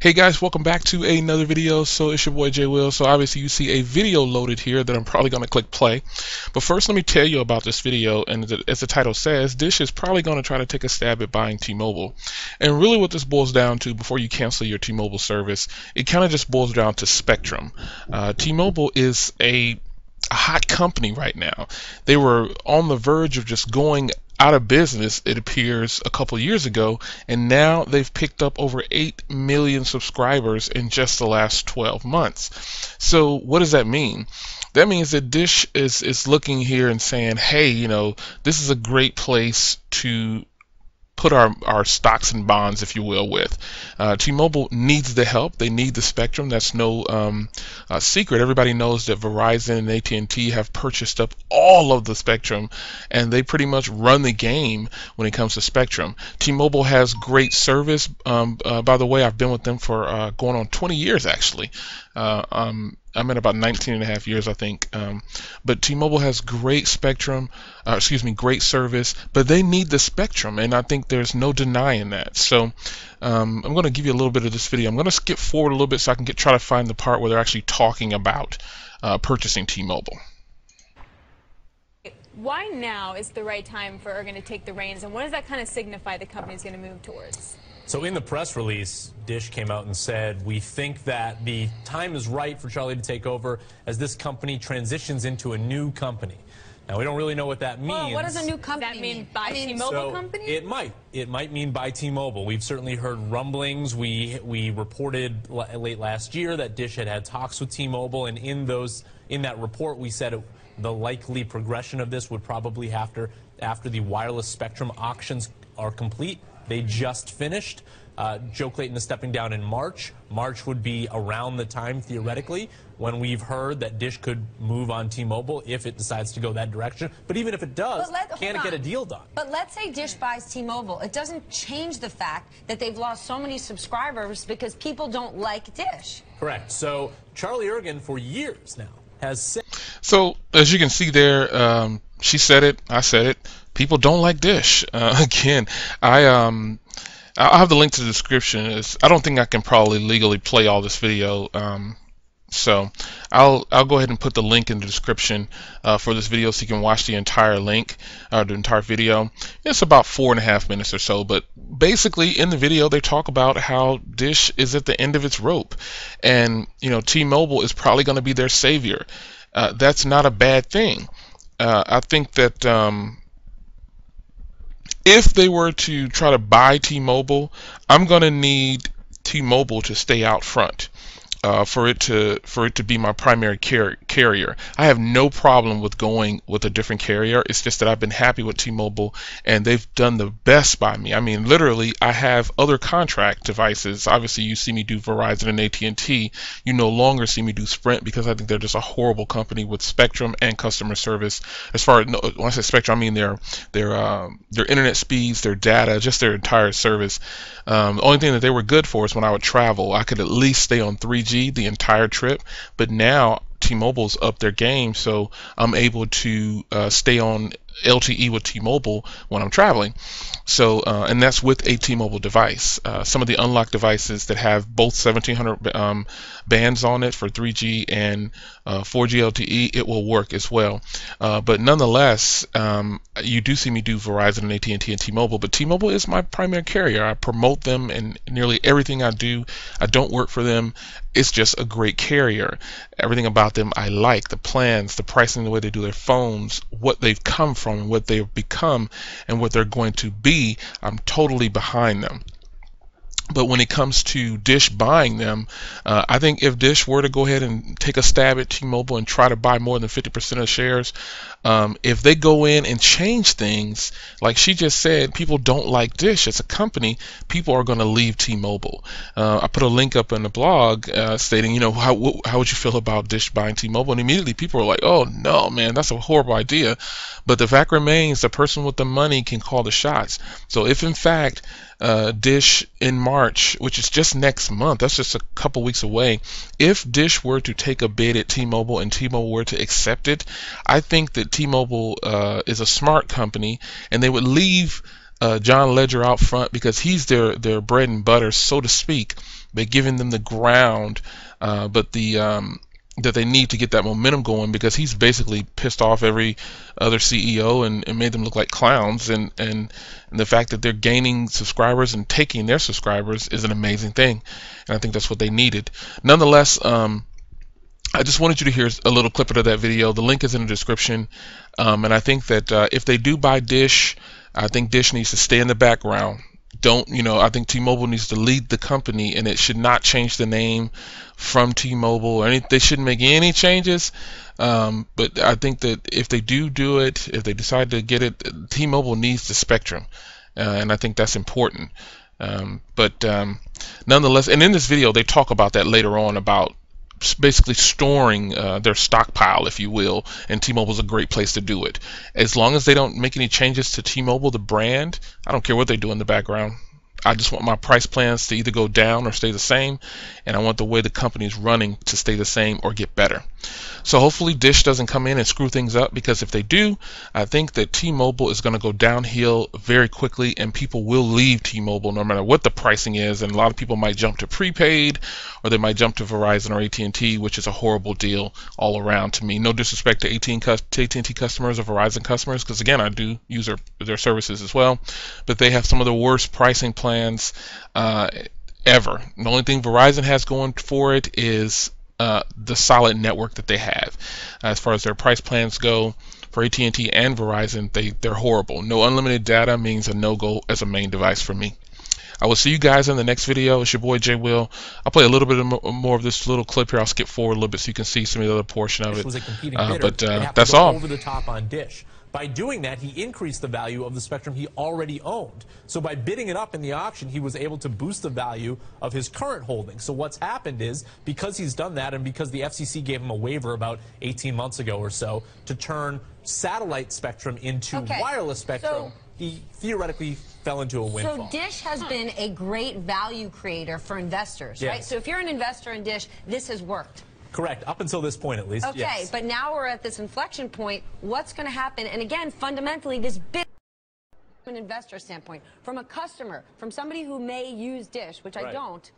Hey guys, welcome back to another video. So it's your boy Jay Will. So obviously you see a video loaded here that I'm probably going to click play. But first let me tell you about this video, and as the title says, Dish is probably going to try to take a stab at buying T-Mobile. And really what this boils down to, before you cancel your T-Mobile service, it kind of just boils down to spectrum. T-Mobile is a hot company right now. They were on the verge of just going out of business, it appears, a couple years ago, and now they've picked up over 8 million subscribers in just the last 12 months. So what does that mean? That means that Dish is looking here and saying, hey, this is a great place to put our stocks and bonds, if you will, with. T-Mobile needs the help. They need the spectrum. That's no secret. Everybody knows that Verizon and AT&T have purchased up all of the spectrum, and they pretty much run the game when it comes to spectrum. T-Mobile has great service. By the way, I've been with them for going on 20 years, actually. I'm at about 19 and a half years, I think. But T-Mobile has great spectrum, great service, but they need the spectrum, and I think there's no denying that. So I'm going to give you a little bit of this video. I'm going to skip forward a little bit so I can try to find the part where they're actually talking about purchasing T-Mobile. Why now is the right time for Ergen to take the reins, and what does that kind of signify the company's going to move towards? So in the press release, Dish came out and said, we think that the time is right for Charlie to take over as this company transitions into a new company. Now, we don't really know what that means. Well, what does a new company Does that mean buy T-Mobile company? It might. It might mean buy T-Mobile. We've certainly heard rumblings. We reported late last year that Dish had talks with T-Mobile, and in that report we said the likely progression of this would probably after the wireless spectrum auctions are complete. They just finished. Joe Clayton is stepping down in March. March would be around the time, theoretically, when we've heard that Dish could move on T-Mobile if it decides to go that direction. But even if it does, can it get a deal done? But let's say Dish buys T-Mobile. It doesn't change the fact that they've lost so many subscribers because people don't like Dish. Correct. So Charlie Ergen, for years now, has said... So as you can see there, she said it, I said it. People don't like Dish. Again, I'll have the link to the description. I don't think I can probably legally play all this video, so I'll go ahead and put the link in the description for this video so you can watch the entire link, the entire video. It's about 4.5 minutes or so, but basically in the video they talk about how Dish is at the end of its rope, and T-Mobile is probably going to be their savior. That's not a bad thing. I think that if they were to try to buy T-Mobile, I'm going to need T-Mobile to stay out front. For it to be my primary carrier. I have no problem with going with a different carrier. It's just that I've been happy with T-Mobile, and they've done the best by me. I mean, literally, I have other contract devices. Obviously, you see me do Verizon and AT&T. You no longer see me do Sprint because I think they're just a horrible company with spectrum and customer service. As far as when I say spectrum, I mean their internet speeds, their data, just their entire service. The only thing that they were good for is when I would travel, I could at least stay on 3G the entire trip, but now T-Mobile's up their game, so I'm able to stay on LTE with T-Mobile when I'm traveling. So and that's with a T-Mobile device. Some of the unlocked devices that have both 1700 bands on it for 3G and 4G LTE, it will work as well. But nonetheless, you do see me do Verizon and AT&T and T-Mobile, but T-Mobile is my primary carrier. I promote them in nearly everything I do. I don't work for them. It's just a great carrier. Everything about them I like. The plans, the pricing, the way they do their phones, what they've come from, what they've become, and what they're going to be. I'm totally behind them. But when it comes to Dish buying them, I think if Dish were to go ahead and take a stab at T-Mobile and try to buy more than 50% of shares, if they go in and change things, like she just said, people don't like Dish as a company, people are going to leave T-Mobile. I put a link up in the blog stating, how would you feel about Dish buying T-Mobile? And immediately people were like, oh no, man, that's a horrible idea. But the fact remains, the person with the money can call the shots. So if in fact Dish in March, which is just next month, that's just a couple weeks away, if Dish were to take a bid at T-Mobile and T-Mobile were to accept it, I think that T-Mobile is a smart company, and they would leave John Ledger out front because he's their bread and butter, so to speak. but giving them the ground, but that they need to get that momentum going, because he's basically pissed off every other CEO and made them look like clowns, and the fact that they're gaining subscribers and taking their subscribers is an amazing thing, and I think that's what they needed. Nonetheless, I just wanted you to hear a little clip of that video. The link is in the description, and I think that if they do buy Dish, I think Dish needs to stay in the background. I think T-Mobile needs to lead the company, and it should not change the name from T-Mobile. They shouldn't make any changes. But I think that if they do it, if they decide to get it, T-Mobile needs the spectrum, and I think that's important. Nonetheless, and in this video they talk about that later on, about basically storing their stockpile, if you will, and T-Mobile is a great place to do it. As long as they don't make any changes to T-Mobile, the brand, I don't care what they do in the background. I just want my price plans to either go down or stay the same, and I want the way the company is running to stay the same or get better. So hopefully Dish doesn't come in and screw things up, because if they do, I think that T-Mobile is going to go downhill very quickly, and people will leave T-Mobile no matter what the pricing is, and a lot of people might jump to prepaid, or they might jump to Verizon or AT&T, which is a horrible deal all around to me. No disrespect to AT&T customers or Verizon customers, because again, I do use their services as well, but they have some of the worst pricing plans ever. The only thing Verizon has going for it is the solid network that they have. As far as their price plans go, for AT&T and Verizon, they're horrible. No unlimited data means a no-go as a main device for me. I will see you guys in the next video. It's your boy Jay Will. I'll play a little bit more of this little clip here. I'll skip forward a little bit so you can see some of the other portion of it. Was a competing bidder, that's all. Over the top on Dish. By doing that, he increased the value of the spectrum he already owned. So by bidding it up in the auction, he was able to boost the value of his current holdings. So what's happened is, because he's done that, and because the FCC gave him a waiver about 18 months ago or so to turn satellite spectrum into wireless spectrum, he theoretically fell into a windfall. So Dish has been a great value creator for investors, right? So if you're an investor in Dish, this has worked. Correct, up until this point at least. Okay, yes. But now we're at this inflection point. What's going to happen? And again, fundamentally, this big from an investor standpoint, from a customer, from somebody who may use Dish, which I don't,